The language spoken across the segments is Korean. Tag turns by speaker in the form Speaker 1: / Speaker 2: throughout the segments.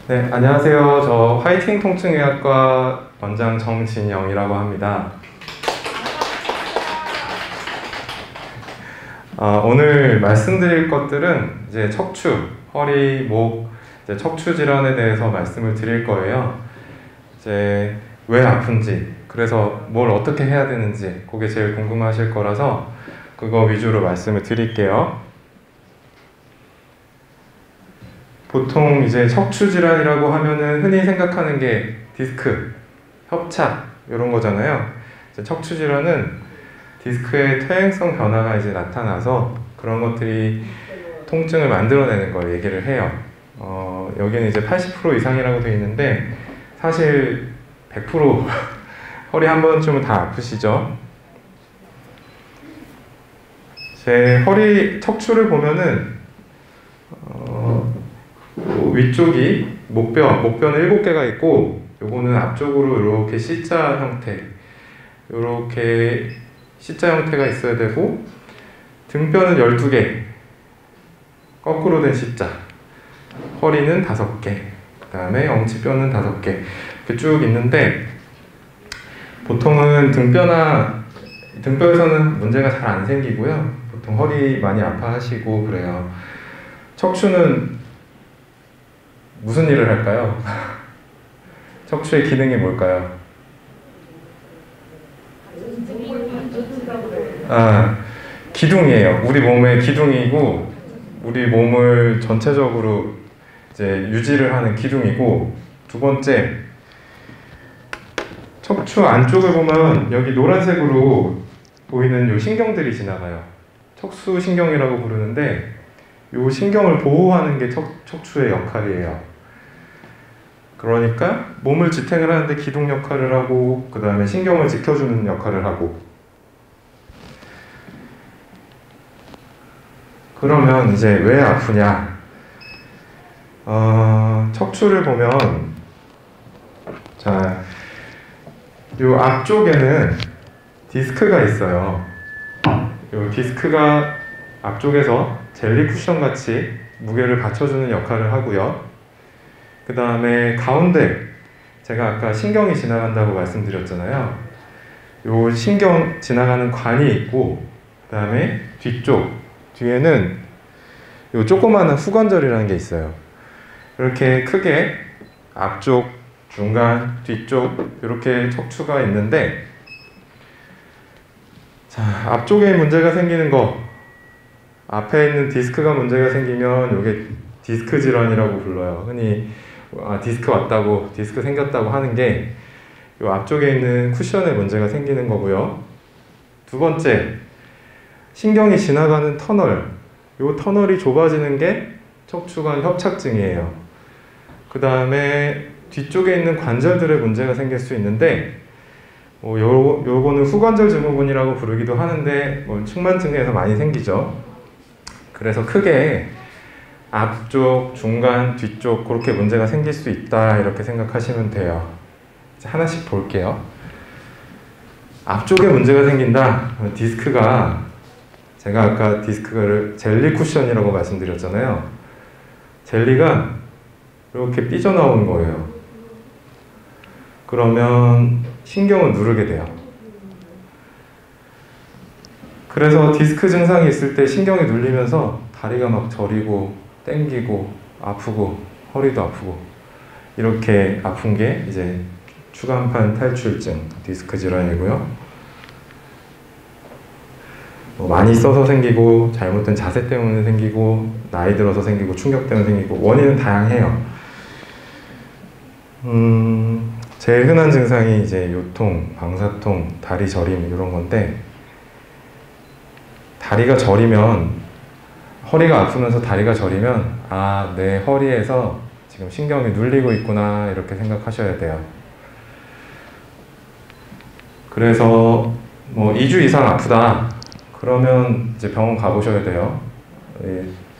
Speaker 1: 네, 안녕하세요. 저 화이팅 통증의학과 원장 정진영이라고 합니다. 오늘 말씀드릴 것들은 이제 척추, 허리, 목, 이제 척추 질환에 대해서 말씀을 드릴 거예요. 이제 왜 아픈지, 그래서 뭘 어떻게 해야 되는지, 그게 제일 궁금하실 거라서 그거 위주로 말씀을 드릴게요. 보통 이제 척추 질환이라고 하면은 흔히 생각하는 게 디스크, 협착 이런 거잖아요. 이제 척추 질환은 디스크의 퇴행성 변화가 이제 나타나서 그런 것들이 통증을 만들어내는 걸 얘기를 해요. 여기는 이제 80% 이상이라고 되어 있는데 사실 100% 허리 한 번쯤은 다 아프시죠? 제 허리 척추를 보면은 위쪽이 목뼈는 7개가 있고 요거는 앞쪽으로 이렇게 C자 형태, 이렇게 C자 형태가 있어야 되고 등뼈는 12개 거꾸로 된 C자, 허리는 5개, 그 다음에 엉치뼈는 5개 이렇게 쭉 있는데 보통은 등뼈에서는 문제가 잘 안 생기고요. 보통 허리 많이 아파하시고 그래요. 척추는 무슨 일을 할까요? 척추의 기능이 뭘까요? 기둥이에요. 우리 몸의 기둥이고 우리 몸을 전체적으로 이제 유지를 하는 기둥이고, 두 번째, 척추 안쪽을 보면 여기 노란색으로 보이는 요 신경들이 지나가요. 척수신경이라고 부르는데 요 신경을 보호하는 게 척추의 역할이에요. 그러니까 몸을 지탱을 하는데 기둥 역할을 하고 그 다음에 신경을 지켜주는 역할을 하고. 그러면 이제 왜 아프냐? 척추를 보면 자, 요 앞쪽에는 디스크가 있어요. 요 디스크가 앞쪽에서 젤리 쿠션 같이 무게를 받쳐주는 역할을 하고요. 그 다음에 가운데 제가 아까 신경이 지나간다고 말씀드렸잖아요. 요 신경 지나가는 관이 있고 그 다음에 뒤에는 요 조그마한 후관절이라는 게 있어요. 이렇게 크게 앞쪽, 중간, 뒤쪽 이렇게 척추가 있는데, 자, 앞쪽에 문제가 생기는 거, 앞에 있는 디스크가 문제가 생기면 이게 디스크 질환이라고 불러요. 흔히 디스크 왔다고, 디스크 생겼다고 하는 게 이 앞쪽에 있는 쿠션에 문제가 생기는 거고요. 두 번째, 신경이 지나가는 터널, 이 터널이 좁아지는 게 척추관 협착증이에요. 그 다음에 뒤쪽에 있는 관절들에 문제가 생길 수 있는데 요거는 후관절 증후군이라고 부르기도 하는데 측만증에서 많이 생기죠. 그래서 크게 앞쪽, 중간, 뒤쪽 그렇게 문제가 생길 수 있다 이렇게 생각하시면 돼요. 이제 하나씩 볼게요. 앞쪽에 문제가 생긴다. 디스크가, 제가 아까 디스크를 젤리 쿠션이라고 말씀드렸잖아요. 젤리가 이렇게 삐져나온 거예요. 그러면 신경을 누르게 돼요. 그래서 디스크 증상이 있을 때 신경이 눌리면서 다리가 막 저리고 땡기고 아프고 허리도 아프고 이렇게 아픈 게 이제 추간판 탈출증, 디스크 질환이고요. 많이 써서 생기고 잘못된 자세 때문에 생기고 나이 들어서 생기고 충격 때문에 생기고 원인은 다양해요. 제일 흔한 증상이 이제 요통, 방사통, 다리 저림 이런 건데, 다리가 저리면, 허리가 아프면서 다리가 저리면 내 허리에서 지금 신경이 눌리고 있구나 이렇게 생각하셔야 돼요. 그래서 2주 이상 아프다 그러면 이제 병원 가보셔야 돼요.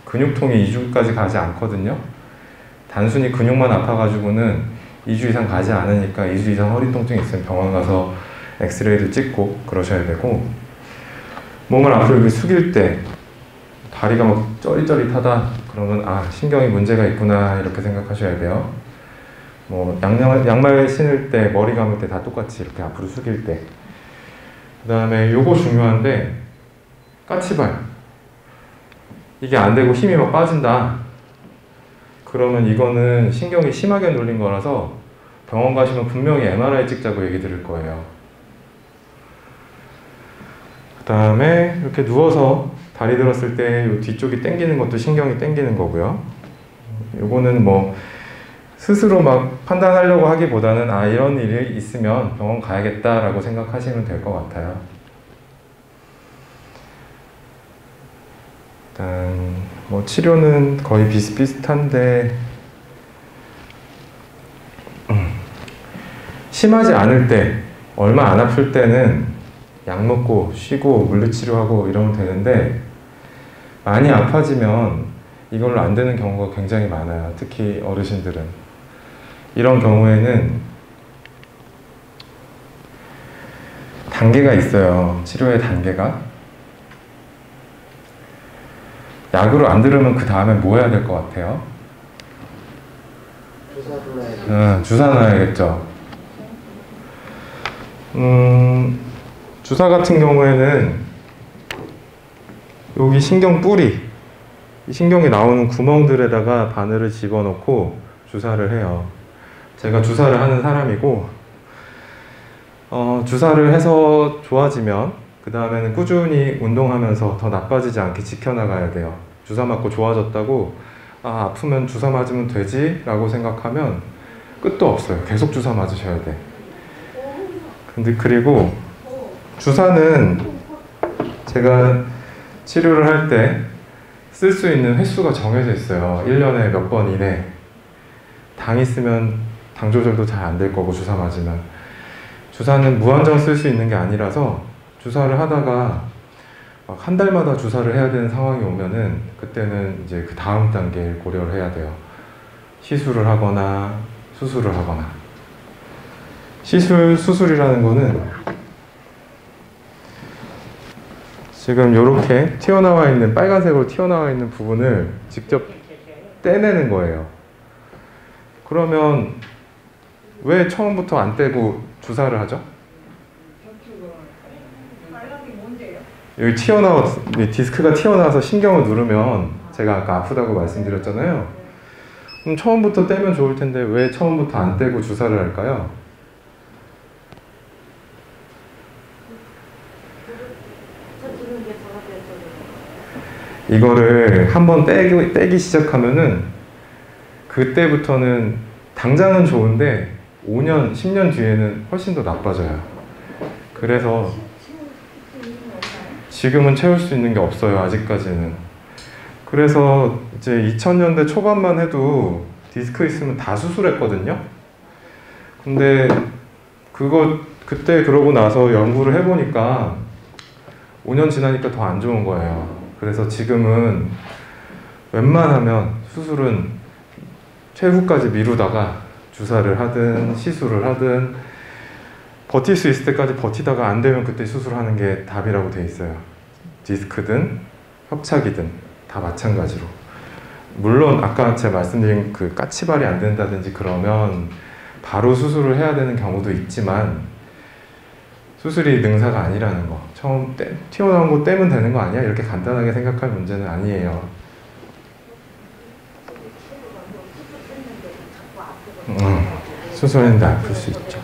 Speaker 1: 근육통이 2주까지 가지 않거든요. 단순히 근육만 아파가지고는 2주 이상 가지 않으니까 2주 이상 허리 통증이 있으면 병원 가서 엑스레이도 찍고 그러셔야 되고, 몸을 앞으로 이렇게 숙일 때 다리가 막 쩌릿쩌릿하다 그러면 신경이 문제가 있구나 이렇게 생각하셔야 돼요. 뭐 양말 신을 때, 머리 감을 때 다 똑같이 이렇게 앞으로 숙일 때. 그 다음에 요거 중요한데, 까치발. 이게 안 되고 힘이 막 빠진다. 그러면 이거는 신경이 심하게 눌린 거라서 병원 가시면 분명히 MRI 찍자고 얘기 드릴 거예요. 그 다음에 이렇게 누워서 다리 들었을 때 이 뒤쪽이 당기는 것도 신경이 당기는 거고요. 요거는 뭐 스스로 막 판단하려고 하기보다는 아, 이런 일이 있으면 병원 가야겠다라고 생각하시면 될 것 같아요. 일단 뭐 치료는 거의 비슷비슷한데 심하지 않을 때, 얼마 안 아플 때는 약 먹고 쉬고 물리치료하고 이러면 되는데 많이 아파지면 이걸로 안 되는 경우가 굉장히 많아요. 특히 어르신들은. 이런 경우에는 단계가 있어요. 치료의 단계가. 약으로 안 들으면 그 다음에 뭐 해야 될 것 같아요? 주사 놔야겠죠. 주사 같은 경우에는 여기 신경 뿌리, 이 신경이 나오는 구멍들에다가 바늘을 집어넣고 주사를 해요. 제가 주사를 하는 사람이고, 주사를 해서 좋아지면 그 다음에는 꾸준히 운동하면서 더 나빠지지 않게 지켜나가야 돼요. 주사 맞고 좋아졌다고 아, 아프면 주사 맞으면 되지? 라고 생각하면 끝도 없어요. 계속 주사 맞으셔야 돼. 근데 그리고 주사는 제가 치료를 할 때 쓸 수 있는 횟수가 정해져 있어요. 1년에 몇 번 이내. 당 있으면 당 조절도 잘 안 될 거고, 주사 맞으면. 주사는 무한정 쓸 수 있는 게 아니라서 주사를 하다가 막 한 달마다 주사를 해야 되는 상황이 오면은 그때는 이제 그 다음 단계를 고려를 해야 돼요. 시술을 하거나 수술을 하거나. 수술이라는 거는 지금 이렇게 튀어나와 있는, 빨간색으로 튀어나와 있는 부분을 직접 떼내는 거예요. 그러면 왜 처음부터 안 떼고 주사를 하죠? 여기 디스크가 튀어나와서 신경을 누르면 제가 아까 아프다고 말씀드렸잖아요. 그럼 처음부터 떼면 좋을 텐데 왜 처음부터 안 떼고 주사를 할까요? 이거를 한번 떼기 시작하면은 그때부터는 당장은 좋은데 5년, 10년 뒤에는 훨씬 더 나빠져요. 그래서 지금은 채울 수 있는 게 없어요. 아직까지는. 그래서 이제 2000년대 초반만 해도 디스크 있으면 다 수술했거든요. 근데 그때 그러고 나서 연구를 해보니까 5년 지나니까 더 안 좋은 거예요. 그래서 지금은 웬만하면 수술은 최후까지 미루다가 주사를 하든 시술을 하든 버틸 수 있을 때까지 버티다가 안 되면 그때 수술하는 게 답이라고 돼 있어요. 디스크든 협착이든 다 마찬가지로. 물론 아까 제가 말씀드린 그 까치발이 안 된다든지 그러면 바로 수술을 해야 되는 경우도 있지만 수술이 능사가 아니라는 거. 처음 튀어나온 거 떼면 되는 거 아니야? 이렇게 간단하게 생각할 문제는 아니에요. 수술했는데 아플 수 있죠.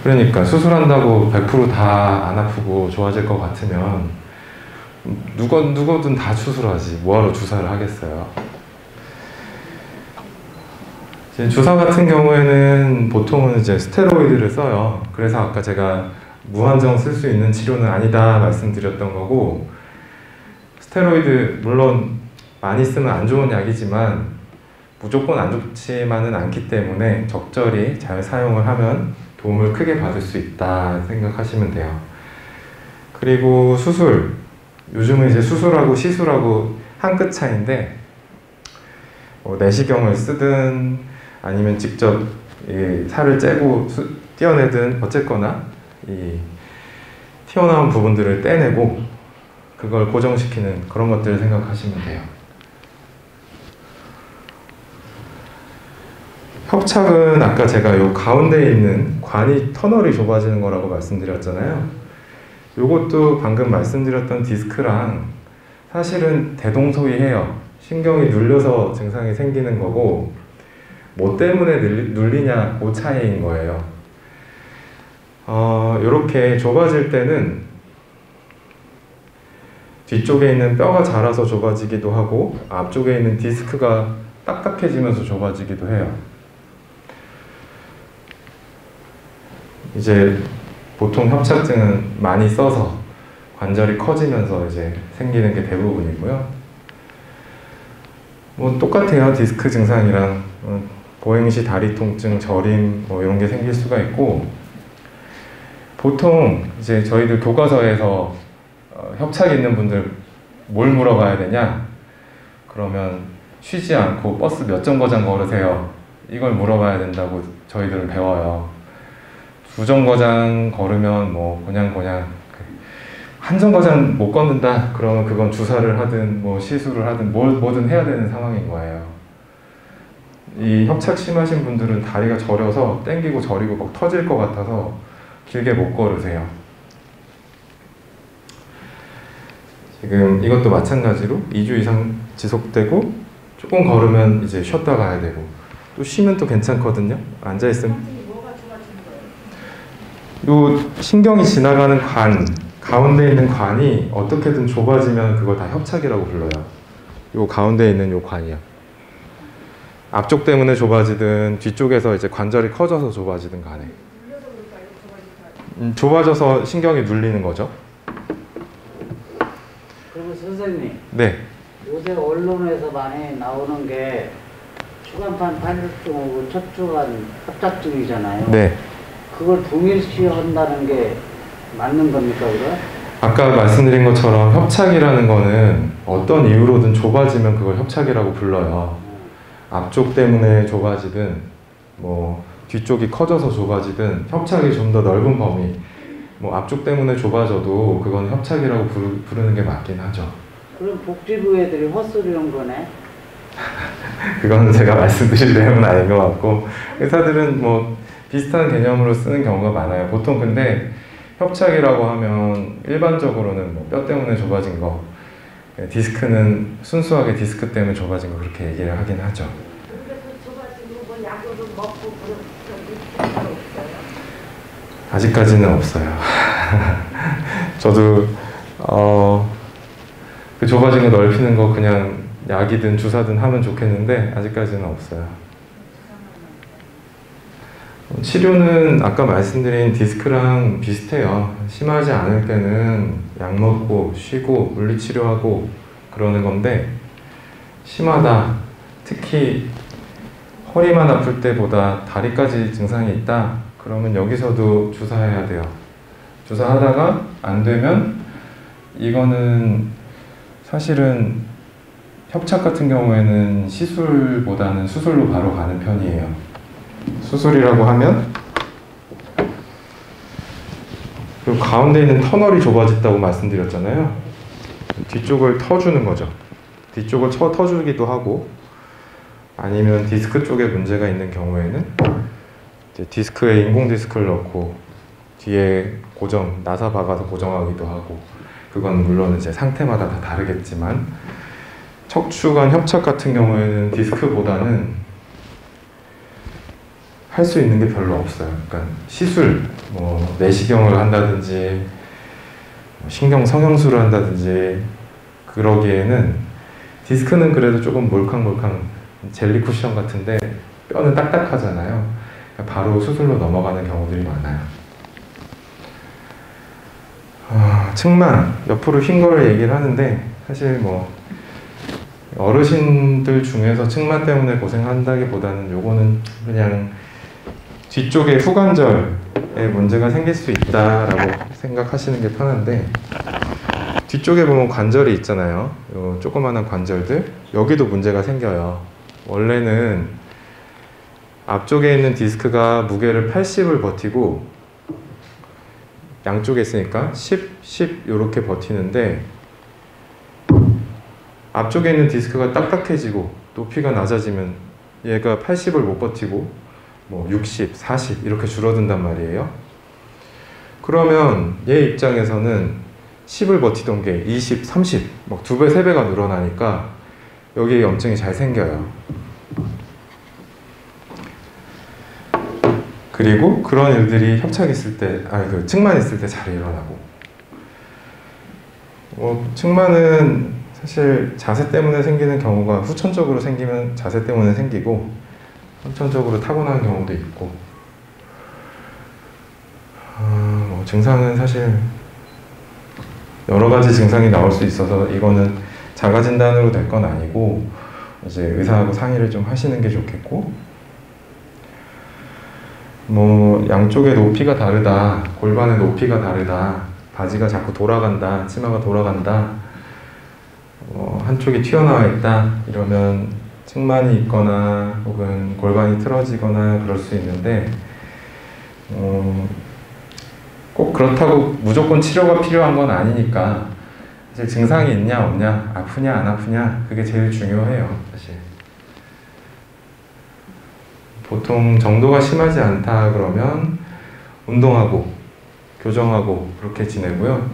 Speaker 1: 그러니까 수술한다고 100% 다 안 아프고 좋아질 것 같으면 누구든 다 수술하지. 뭐하러 주사를 하겠어요. 주사 같은 경우에는 보통은 이제 스테로이드를 써요. 그래서 아까 제가 무한정 쓸 수 있는 치료는 아니다 말씀드렸던 거고, 스테로이드 물론 많이 쓰면 안 좋은 약이지만 무조건 안 좋지만은 않기 때문에 적절히 잘 사용을 하면 도움을 크게 받을 수 있다 생각하시면 돼요. 그리고 수술, 요즘은 이제 수술하고 시술하고 한 끗 차이인데 내시경을 쓰든 아니면 직접 이 살을 째고 떼어내든 어쨌거나 이 튀어나온 부분들을 떼내고 그걸 고정시키는 그런 것들을 생각하시면 돼요. 협착은 아까 제가 요 가운데 있는 관이 터널이 좁아지는 거라고 말씀드렸잖아요. 요것도 방금 말씀드렸던 디스크랑 사실은 대동소이해요. 신경이 눌려서 증상이 생기는 거고 뭐 때문에 눌리냐 그 차이인 거예요. 이렇게 좁아질 때는 뒤쪽에 있는 뼈가 자라서 좁아지기도 하고 앞쪽에 있는 디스크가 딱딱해지면서 좁아지기도 해요. 이제 보통 협착증은 많이 써서 관절이 커지면서 이제 생기는 게 대부분이고요. 뭐 똑같아요. 디스크 증상이랑 보행시 다리 통증, 저림 뭐 이런 게 생길 수가 있고 보통 이제 저희들 교과서에서 협착이 있는 분들 뭘 물어봐야 되냐? 그러면 쉬지 않고 버스 몇 정거장 걸으세요? 이걸 물어봐야 된다고 저희들은 배워요. 2정거장 걸으면 뭐 그냥 한 정거장 못 걷는다 그러면 그건 주사를 하든 뭐 시술을 하든 뭐든 해야 되는 상황인 거예요. 이 협착 심하신 분들은 다리가 저려서 땡기고 저리고 막 터질 것 같아서 길게 못 걸으세요. 지금 이것도 마찬가지로 2주 이상 지속되고 조금 걸으면 이제 쉬었다 가야 되고 또 쉬면 또 괜찮거든요. 앉아있으면 요 신경이 지나가는 관, 가운데 있는 관이 어떻게든 좁아지면 그걸 다 협착이라고 불러요. 요 가운데 있는 요 관이요. 앞쪽 때문에 좁아지든 뒤쪽에서 이제 관절이 커져서 좁아지든 간에 좁아져서 신경이 눌리는 거죠.
Speaker 2: 그리고 선생님,
Speaker 1: 네.
Speaker 2: 요새 언론에서 많이 나오는 게 추간판 파열증하고 척추관 협착증이잖아요.
Speaker 1: 네.
Speaker 2: 그걸 동일시한다는 게 맞는 겁니까, 그럼?
Speaker 1: 아까 말씀드린 것처럼 협착이라는 거는 어떤 이유로든 좁아지면 그걸 협착이라고 불러요. 앞쪽 때문에 좁아지든 뭐 뒤쪽이 커져서 좁아지든 협착이 좀 더 넓은 범위 뭐 앞쪽 때문에 좁아져도 그건 협착이라고 부르는 게 맞긴 하죠.
Speaker 2: 그럼 복지부 애들이 헛소리한 거네?
Speaker 1: 그거는 제가 말씀드릴 내용은 아닌 것 같고 의사들은 뭐 비슷한 개념으로 쓰는 경우가 많아요. 보통 근데 협착이라고 하면 일반적으로는 뭐 뼈 때문에 좁아진 거, 디스크는 순수하게 디스크 때문에 좁아진 거 그렇게 얘기를 하긴 하죠. 아직까지는 없어요. 저도 그 좁아진 거 넓히는 거 그냥 약이든 주사든 하면 좋겠는데 아직까지는 없어요. 치료는 아까 말씀드린 디스크랑 비슷해요. 심하지 않을 때는 약 먹고 쉬고 물리치료하고 그러는 건데 심하다, 특히 허리만 아플 때보다 다리까지 증상이 있다 그러면 여기서도 주사해야 돼요. 주사하다가 안 되면 이거는 사실은 협착 같은 경우에는 시술보다는 수술로 바로 가는 편이에요. 수술이라고 하면 그 가운데 있는 터널이 좁아졌다고 말씀드렸잖아요. 뒤쪽을 터주는 거죠. 뒤쪽을 터주기도 하고 아니면 디스크 쪽에 문제가 있는 경우에는 이제 디스크에 인공 디스크를 넣고 뒤에 나사 박아서 고정하기도 하고 그건 물론 이제 상태마다 다 다르겠지만 척추관 협착 같은 경우에는 디스크보다는 할 수 있는 게 별로 없어요. 그러니까 시술, 뭐 내시경을 한다든지 신경 성형술을 한다든지 그러기에는 디스크는 그래도 조금 몰캉몰캉 젤리 쿠션 같은데 뼈는 딱딱하잖아요. 그러니까 바로 수술로 넘어가는 경우들이 많아요. 측만, 옆으로 휜 거를 얘기를 하는데 사실 뭐 어르신들 중에서 측만 때문에 고생한다기보다는 요거는 그냥 뒤쪽에 후관절에 문제가 생길 수 있다라고 생각하시는 게 편한데 뒤쪽에 보면 관절이 있잖아요. 요 조그마한 관절들 여기도 문제가 생겨요. 원래는 앞쪽에 있는 디스크가 무게를 80을 버티고 양쪽에 있으니까 10, 10 이렇게 버티는데 앞쪽에 있는 디스크가 딱딱해지고 높이가 낮아지면 얘가 80을 못 버티고 뭐 60, 40 이렇게 줄어든단 말이에요. 그러면 얘 입장에서는 10을 버티던 게 20, 30, 막 2배, 3배가 늘어나니까 여기에 염증이 잘 생겨요. 그리고 그런 일들이 협착 있을 때, 그 측만 있을 때 잘 일어나고. 측만은 사실 자세 때문에 생기는 경우가 후천적으로 생기면 자세 때문에 생기고 선천적으로 타고나는 경우도 있고. 증상은 사실 여러 가지 증상이 나올 수 있어서 이거는 자가 진단으로 될 건 아니고 이제 의사하고 상의를 좀 하시는 게 좋겠고, 뭐 양쪽의 높이가 다르다, 골반의 높이가 다르다, 바지가 자꾸 돌아간다, 치마가 돌아간다, 한쪽이 튀어나와 있다 이러면 측만이 있거나 혹은 골반이 틀어지거나 그럴 수 있는데, 꼭 그렇다고 무조건 치료가 필요한 건 아니니까 사실 증상이 있냐 없냐, 아프냐 안 아프냐, 그게 제일 중요해요. 사실 보통 정도가 심하지 않다 그러면 운동하고 교정하고 그렇게 지내고요.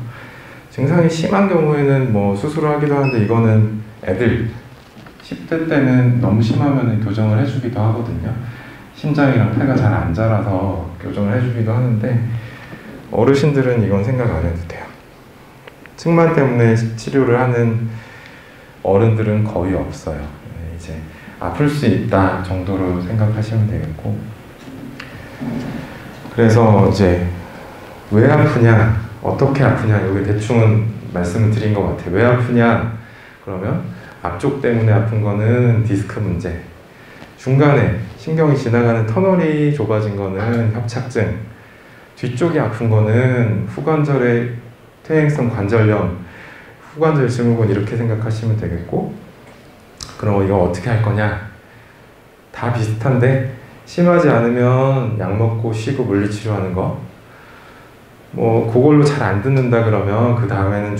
Speaker 1: 증상이 심한 경우에는 뭐 수술을 하기도 하는데, 이거는 애들 10대 때는 너무 심하면 교정을 해주기도 하거든요. 심장이랑 폐가 잘 안 자라서 교정을 해주기도 하는데, 어르신들은 이건 생각 안 해도 돼요. 측만 때문에 치료를 하는 어른들은 거의 없어요. 이제 아플 수 있다 정도로 생각하시면 되겠고, 그래서 이제 왜 아프냐, 어떻게 아프냐, 여기 대충은 말씀을 드린 것 같아요. 왜 아프냐 그러면 앞쪽 때문에 아픈 거는 디스크 문제, 중간에 신경이 지나가는 터널이 좁아진 거는 협착증, 뒤쪽이 아픈 거는 후관절의 퇴행성 관절염, 후관절 증후군 이렇게 생각하시면 되겠고, 그럼 이거 어떻게 할 거냐? 다 비슷한데 심하지 않으면 약 먹고 쉬고 물리치료하는 거, 뭐 그걸로 잘 안 듣는다 그러면 그 다음에는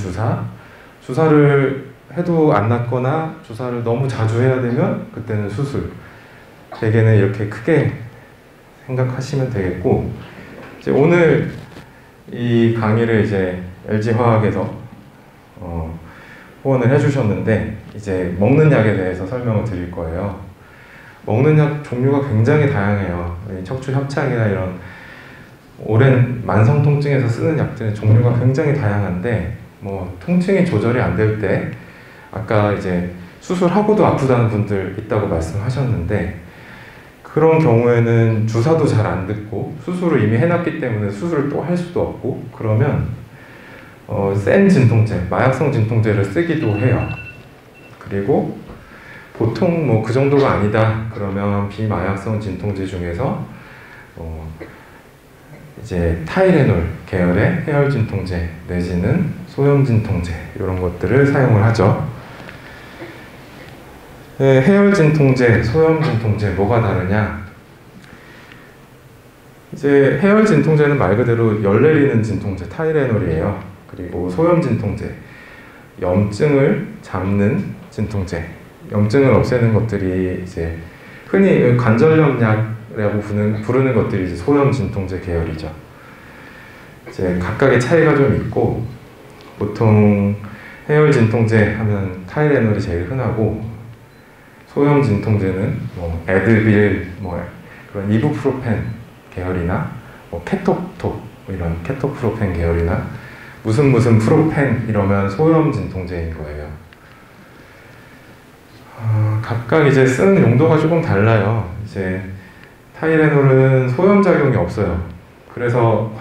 Speaker 1: 주사를 해도 안 낫거나 주사를 너무 자주 해야 되면 그때는 수술. 대개는 이렇게 크게 생각하시면 되겠고, 이제 오늘 이 강의를 이제 LG화학에서 후원을 해주셨는데, 이제 먹는 약에 대해서 설명을 드릴 거예요. 먹는 약 종류가 굉장히 다양해요. 척추 협착이나 이런 오랜 만성 통증에서 쓰는 약들은 종류가 굉장히 다양한데, 뭐 통증이 조절이 안 될 때, 아까 이제 수술하고도 아프다는 분들 있다고 말씀하셨는데, 그런 경우에는 주사도 잘 안 듣고 수술을 이미 해놨기 때문에 수술을 또 할 수도 없고, 그러면 센 진통제, 마약성 진통제를 쓰기도 해요. 그리고 보통 뭐 그 정도가 아니다 그러면 비마약성 진통제 중에서 이제 타이레놀 계열의 해열 진통제 내지는 소염 진통제 이런 것들을 사용을 하죠. 해열 진통제, 소염 진통제 뭐가 다르냐? 이제 해열 진통제는 말 그대로 열 내리는 진통제 타이레놀이에요. 그리고 소염 진통제, 염증을 잡는 진통제, 염증을 없애는 것들이 이제 흔히 관절염약이라고 부르는 것들이 이제 소염 진통제 계열이죠. 이제 각각의 차이가 좀 있고, 보통 해열 진통제 하면 타이레놀이 제일 흔하고, 소염 진통제는 뭐 에드빌, 뭐 그런 이부프로펜 계열이나 뭐 케톡톡 이런 케토프로펜 계열이나 무슨 프로펜 이러면 소염 진통제인 거예요. 각각 이제 쓰는 용도가 조금 달라요. 이제 타이레놀은 소염 작용이 없어요. 그래서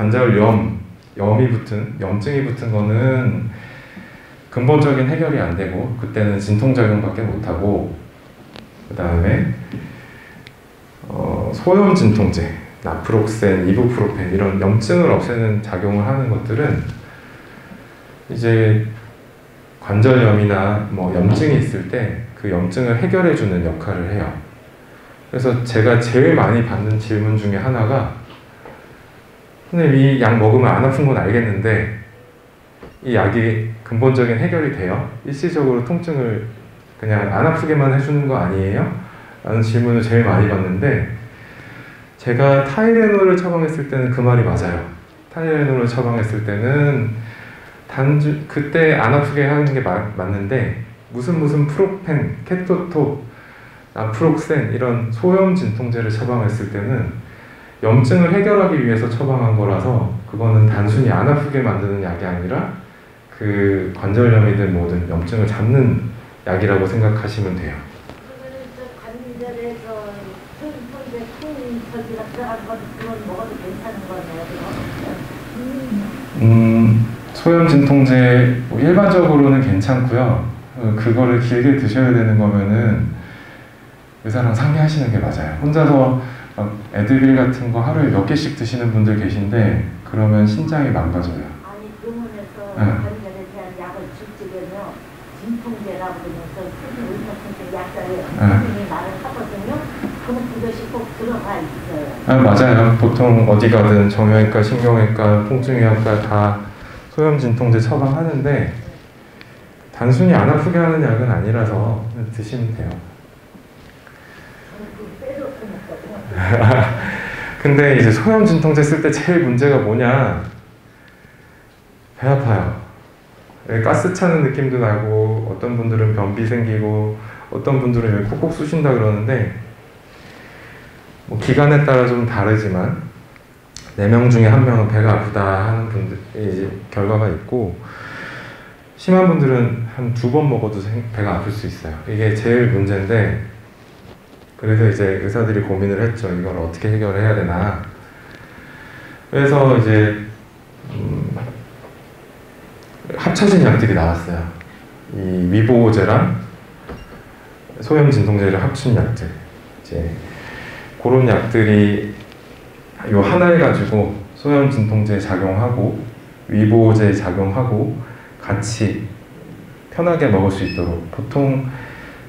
Speaker 1: 염증이 붙은 거는 근본적인 해결이 안 되고, 그때는 진통작용밖에 못하고, 그 다음에 소염 진통제, 나프록센, 이부프로펜 이런 염증을 없애는 작용을 하는 것들은 이제 관절염이나 뭐 염증이 있을 때 그 염증을 해결해주는 역할을 해요. 그래서 제가 제일 많이 받는 질문 중에 하나가, 선생님 이 약 먹으면 안 아픈 건 알겠는데 이 약이 근본적인 해결이 돼요? 일시적으로 통증을 그냥 안 아프게만 해주는 거 아니에요? 라는 질문을 제일 많이 받는데, 제가 타이레놀을 처방했을 때는 그 말이 맞아요. 타이레놀을 처방했을 때는 그때 안 아프게 하는 게 맞는데, 무슨 프로펜, 케토톱, 나프록센 이런 소염 진통제를 처방했을 때는 염증을 해결하기 위해서 처방한 거라서 그거는 단순히 안 아프게 만드는 약이 아니라 그 관절염이든 뭐든 염증을 잡는 약이라고 생각하시면 돼요.
Speaker 3: 그러면 관절에서 손에 큰 저기가 들어간 건 그건 먹어도 괜찮은 거네요, 그럼?
Speaker 1: 소염 진통제 뭐 일반적으로는 괜찮고요. 그거를 길게 드셔야 되는 거면은 의사랑 상의하시는 게 맞아요. 혼자서 애드빌 같은 거 하루에 몇 개씩 드시는 분들 계신데 그러면 신장이 망가져요.
Speaker 3: 아니 병원에서
Speaker 1: 네.
Speaker 3: 관절에 대한 약을 줄지면요 진통제라고 그러면서 큰 의사선생 약사예요.
Speaker 1: 네.
Speaker 3: 선생님이 말을 하거든요. 그럼 그것이 꼭 들어가 있어요.
Speaker 1: 맞아요. 보통 어디 가든 정형외과, 신경외과, 통증의학과 다 소염 진통제 처방하는데 단순히 안 아프게 하는 약은 아니라서 드시면 돼요. 근데 이제 소염 진통제 쓸 때 제일 문제가 뭐냐? 배 아파요. 가스 차는 느낌도 나고 어떤 분들은 변비 생기고 어떤 분들은 콕콕 쑤신다 그러는데 뭐 기간에 따라 좀 다르지만 4명 중에 1명은 배가 아프다 하는 분들이 이제 결과가 있고 심한 분들은 한 2번 먹어도 배가 아플 수 있어요. 이게 제일 문제인데 그래서 이제 의사들이 고민을 했죠. 이걸 어떻게 해결해야 되나. 그래서 이제 합쳐진 약들이 나왔어요. 이 위보제랑 소염 진통제를 합친 약들. 이제 그런 약들이 요 하나를 가지고 소염 진통제 작용하고 위보제 작용하고 같이 편하게 먹을 수 있도록. 보통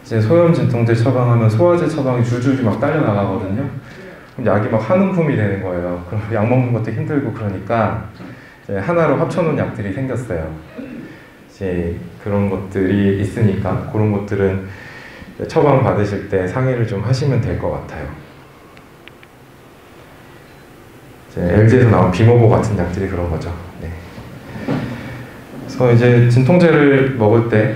Speaker 1: 이제 소염 진통제 처방하면 소화제 처방이 줄줄이 막 딸려 나가거든요. 그럼 약이 막 한 움큼이 되는 거예요. 그럼 약 먹는 것도 힘들고 그러니까 이제 하나로 합쳐놓은 약들이 생겼어요. 이제 그런 것들이 있으니까 그런 것들은 처방 받으실 때 상의를 좀 하시면 될 것 같아요. 이제 LG에서 나온 비모보 같은 약들이 그런 거죠. 네. 그래서 이제 진통제를 먹을 때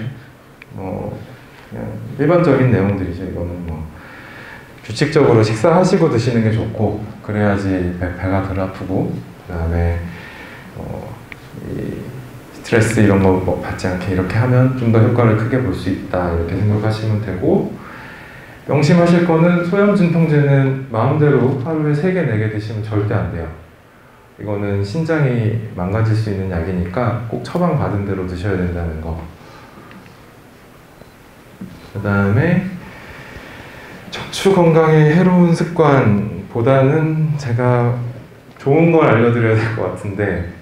Speaker 1: 그냥 일반적인 내용들이죠. 이거는 뭐 규칙적으로 식사하시고 드시는 게 좋고 그래야지 배가 덜 아프고 그 다음에 이 스트레스 이런 거 뭐 받지 않게 이렇게 하면 좀 더 효과를 크게 볼 수 있다 이렇게 생각하시면 되고 명심하실 거는 소염 진통제는 마음대로 하루에 3개, 4개 드시면 절대 안 돼요. 이거는 신장이 망가질 수 있는 약이니까 꼭 처방 받은 대로 드셔야 된다는 거. 그 다음에 척추 건강에 해로운 습관보다는 제가 좋은 걸 알려드려야 될 것 같은데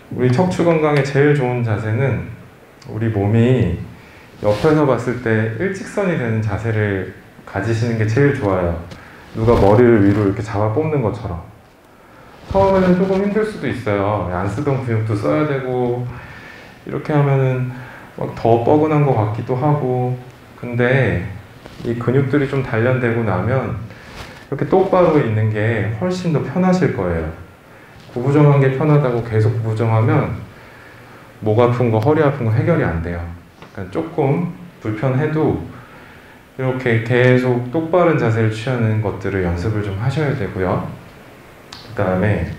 Speaker 1: 우리 척추 건강에 제일 좋은 자세는 우리 몸이 옆에서 봤을 때 일직선이 되는 자세를 가지시는 게 제일 좋아요. 누가 머리를 위로 이렇게 잡아 뽑는 것처럼. 처음에는 조금 힘들 수도 있어요. 안 쓰던 근육도 써야 되고 이렇게 하면은 막 더 뻐근한 것 같기도 하고 근데 이 근육들이 좀 단련되고 나면 이렇게 똑바로 있는 게 훨씬 더 편하실 거예요. 구부정한 게 편하다고 계속 구부정하면 목 아픈 거, 허리 아픈 거 해결이 안 돼요. 그러니까 조금 불편해도 이렇게 계속 똑바른 자세를 취하는 것들을 연습을 좀 하셔야 되고요. 그 다음에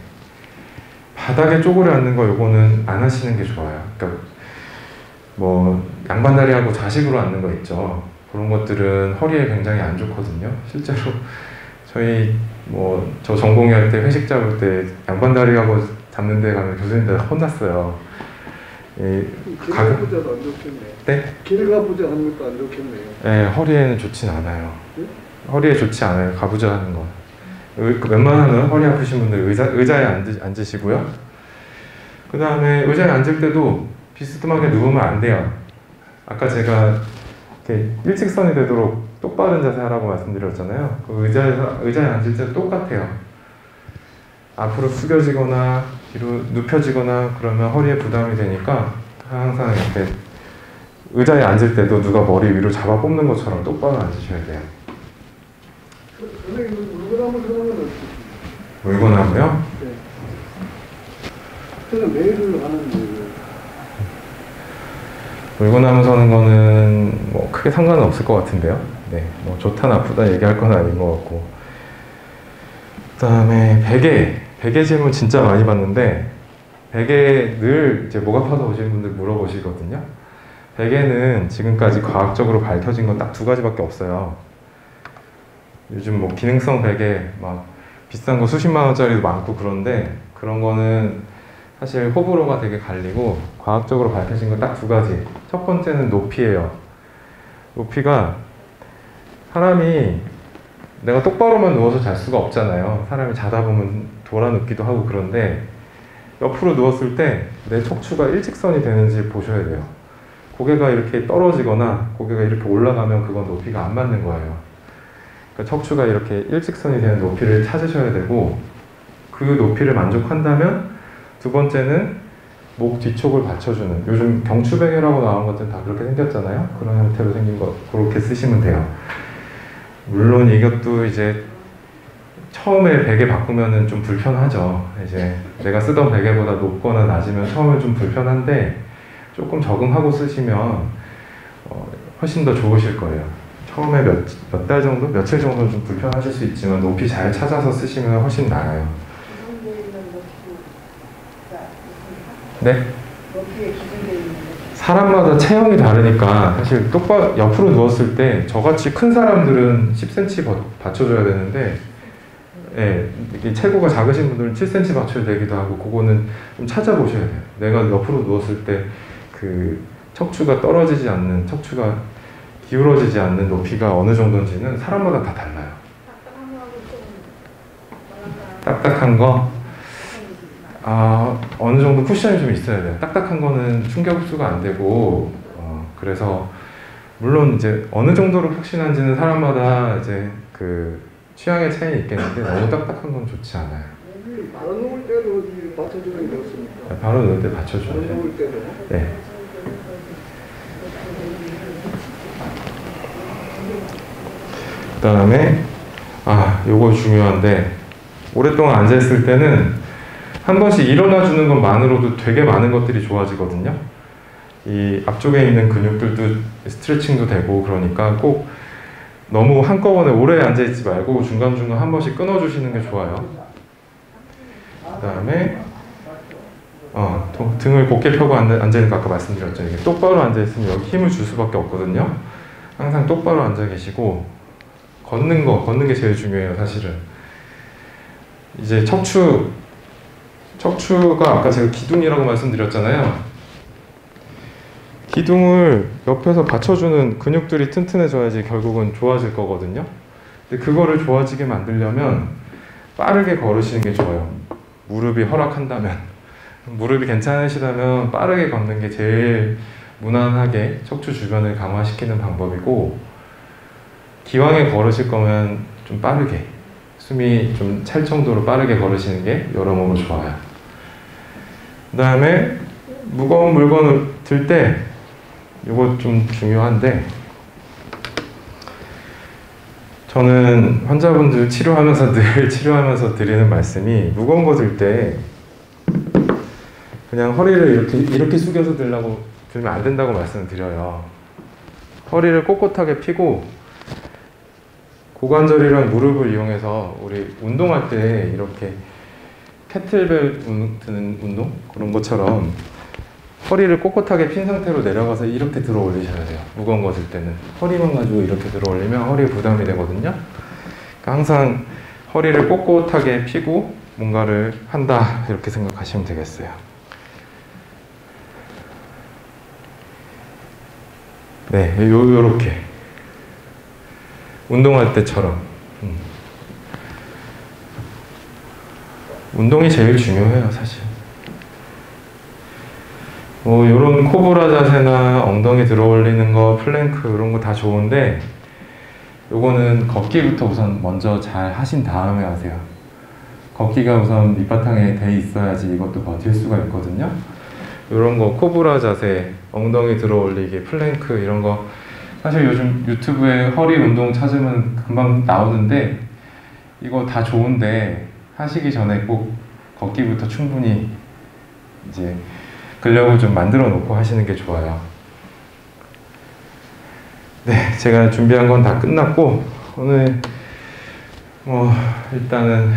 Speaker 1: 바닥에 쪼그려 앉는 거 요거는 안 하시는 게 좋아요. 그러니까 뭐 양반다리하고 좌식으로 앉는 거 있죠. 그런 것들은 허리에 굉장히 안 좋거든요. 실제로 저희 저 전공의할 때 회식 잡을 때 양반다리하고 잡는 데 가면 교수님들 혼났어요.
Speaker 4: 길 가부자도 안 좋겠네요.
Speaker 1: 네?
Speaker 4: 길 가부자 하는 것도 안 좋겠네요.
Speaker 1: 네, 허리에는 좋진 않아요.
Speaker 4: 네?
Speaker 1: 허리에 좋지 않아요. 가부좌 하는 거. 웬만하면 허리 아프신 분들 의자에 앉으시고요. 그 다음에 의자에 앉을 때도 비스듬하게 누우면 안 돼요. 아까 제가 이렇게 일직선이 되도록 똑바른 자세 하라고 말씀드렸잖아요. 그 의자에 앉을 때 똑같아요. 앞으로 숙여지거나 뒤로 눕혀지거나 그러면 허리에 부담이 되니까 항상 이렇게 의자에 앉을 때도 누가 머리 위로 잡아 뽑는 것처럼 똑바로 앉으셔야 돼요.
Speaker 4: 선생님, 물건하면 그런 건 어떻게?
Speaker 1: 물구나무요?
Speaker 4: 네. 저는 매일 하는데.
Speaker 1: 물구나무 서는 거는 뭐 크게 상관은 없을 것 같은데요. 네, 뭐 좋다 나쁘다 얘기할 건 아닌 것 같고. 그다음에 베개 질문 진짜 많이 받는데 베개 늘 이제 목 아파서 오시는 분들 물어보시거든요. 베개는 지금까지 과학적으로 밝혀진 건 딱 두 가지밖에 없어요. 요즘 뭐 기능성 베개 막 비싼 거 수십만 원짜리도 많고 그런데 그런 거는 사실 호불호가 되게 갈리고 과학적으로 밝혀진 건 딱 두 가지. 첫 번째는 높이예요. 높이가 사람이 내가 똑바로만 누워서 잘 수가 없잖아요. 사람이 자다 보면 돌아 눕기도 하고 그런데 옆으로 누웠을 때 내 척추가 일직선이 되는지 보셔야 돼요. 고개가 이렇게 떨어지거나 고개가 이렇게 올라가면 그건 높이가 안 맞는 거예요. 그러니까 척추가 이렇게 일직선이 되는 높이를 찾으셔야 되고 그 높이를 만족한다면 두 번째는 목 뒤쪽을 받쳐주는 요즘 경추베개라고 나온 것들은 다 그렇게 생겼잖아요. 그런 형태로 생긴 거 그렇게 쓰시면 돼요. 물론 이것도 이제 처음에 베개 바꾸면은 좀 불편하죠. 이제 내가 쓰던 베개보다 높거나 낮으면 처음에 좀 불편한데 조금 적응하고 쓰시면 훨씬 더 좋으실 거예요. 처음에 몇 달 정도, 며칠 정도는 좀 불편하실 수 있지만 높이 잘 찾아서 쓰시면 훨씬 나아요. 네? 사람마다 체형이 다르니까 사실 똑바로 옆으로 누웠을 때 저같이 큰 사람들은 10cm 받쳐줘야 되는데 예, 체구가 작으신 분들은 7cm 받쳐야 되기도 하고 그거는 좀 찾아보셔야 돼요. 내가 옆으로 누웠을 때 그 척추가 떨어지지 않는 척추가 기울어지지 않는 높이가 어느 정도인지는 사람마다 다 달라요. 딱딱한 거? 어느 정도 쿠션이 좀 있어야 돼요. 딱딱한 거는 충격 흡수가 안 되고 그래서 물론 이제 어느 정도로 푹신한지는 사람마다 이제 그 취향의 차이는 있겠는데 너무 딱딱한 건 좋지 않아요.
Speaker 4: 바로 누울 때도 받쳐주는 게 없습니까?
Speaker 1: 바로 누울 때 받쳐줘야
Speaker 4: 바로
Speaker 1: 돼요.
Speaker 4: 누울 때도.
Speaker 1: 네. 그 다음에 요거 중요한데 오랫동안 앉아있을 때는 한 번씩 일어나 주는 것만으로도 되게 많은 것들이 좋아지거든요. 이 앞쪽에 있는 근육들도 스트레칭도 되고 그러니까 꼭 너무 한꺼번에 오래 앉아있지 말고 중간중간 한 번씩 끊어주시는 게 좋아요. 그 다음에 등을 곧게 펴고 앉아있는 거 아까 말씀드렸죠. 이게 똑바로 앉아있으면 여기 힘을 줄 수밖에 없거든요. 항상 똑바로 앉아 계시고 걷는 게 제일 중요해요. 사실은 이제 척추가 아까 제가 기둥이라고 말씀드렸잖아요. 기둥을 옆에서 받쳐주는 근육들이 튼튼해져야지 결국은 좋아질 거거든요. 근데 그거를 좋아지게 만들려면 빠르게 걸으시는 게 좋아요. 무릎이 허락한다면. 무릎이 괜찮으시다면 빠르게 걷는 게 제일 무난하게 척추 주변을 강화시키는 방법이고 기왕에 걸으실 거면 좀 빠르게 숨이 좀 찰 정도로 빠르게 걸으시는 게 여러모로 좋아요. 그 다음에 무거운 물건을 들 때 이거 좀 중요한데 저는 환자분들 치료하면서 드리는 말씀이 무거운 거 들 때 그냥 허리를 이렇게 숙여서 들면 안 된다고 말씀을 드려요. 허리를 꼿꼿하게 펴고 고관절이랑 무릎을 이용해서 우리 운동할 때 이렇게 캐틀벨 드는 운동? 그런 것처럼 허리를 꼿꼿하게 핀 상태로 내려가서 이렇게 들어 올리셔야 돼요. 무거운 거 들 때는 허리만 가지고 이렇게 들어 올리면 허리에 부담이 되거든요. 그러니까 항상 허리를 꼿꼿하게 펴고 뭔가를 한다 이렇게 생각하시면 되겠어요. 네, 요렇게 운동할 때처럼 운동이 제일 중요해요, 사실. 뭐 이런 코브라 자세나 엉덩이 들어 올리는 거, 플랭크 이런 거 다 좋은데 요거는 걷기부터 우선 먼저 잘 하신 다음에 하세요. 걷기가 우선 밑바탕에 돼 있어야지 이것도 버틸 수가 있거든요. 이런 거 코브라 자세, 엉덩이 들어 올리기, 플랭크 이런 거 사실 요즘 유튜브에 허리 운동 찾으면 금방 나오는데 이거 다 좋은데 하시기 전에 꼭 걷기부터 충분히 이제 근력을 좀 만들어 놓고 하시는 게 좋아요. 네, 제가 준비한 건 다 끝났고 오늘 일단은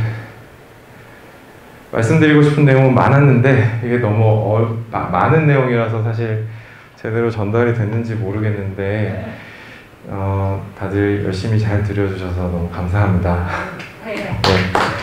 Speaker 1: 말씀드리고 싶은 내용은 많았는데 이게 너무 많은 내용이라서 사실 제대로 전달이 됐는지 모르겠는데 다들 열심히 잘 들려주셔서 너무 감사합니다. 네.